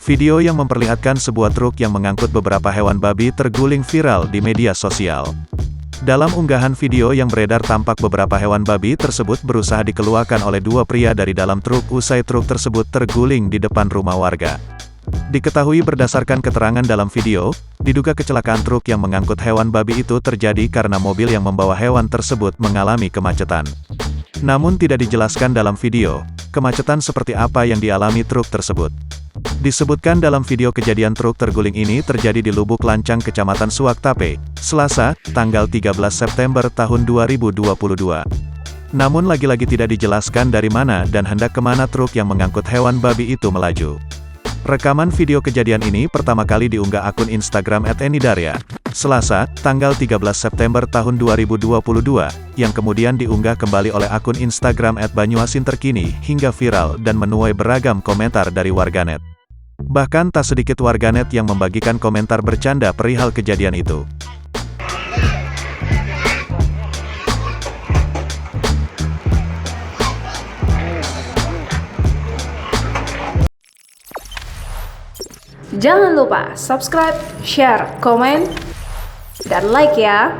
Video yang memperlihatkan sebuah truk yang mengangkut beberapa hewan babi terguling viral di media sosial. Dalam unggahan video yang beredar tampak beberapa hewan babi tersebut berusaha dikeluarkan oleh dua pria dari dalam truk usai truk tersebut terguling di depan rumah warga. Diketahui berdasarkan keterangan dalam video, diduga kecelakaan truk yang mengangkut hewan babi itu terjadi karena mobil yang membawa hewan tersebut mengalami kemacetan. Namun tidak dijelaskan dalam video, kemacetan seperti apa yang dialami truk tersebut. Disebutkan dalam video kejadian truk terguling ini terjadi di Lubuk Lancang Kecamatan Suak Tape, Selasa, tanggal 13 September tahun 2022. Namun lagi-lagi tidak dijelaskan dari mana dan hendak kemana truk yang mengangkut hewan babi itu melaju. Rekaman video kejadian ini pertama kali diunggah akun Instagram @enidarya, Selasa, tanggal 13 September tahun 2022, yang kemudian diunggah kembali oleh akun Instagram @banyuasinterkini hingga viral dan menuai beragam komentar dari warganet. Bahkan tak sedikit warganet yang membagikan komentar bercanda perihal kejadian itu. Jangan lupa subscribe, share, komen, dan like ya.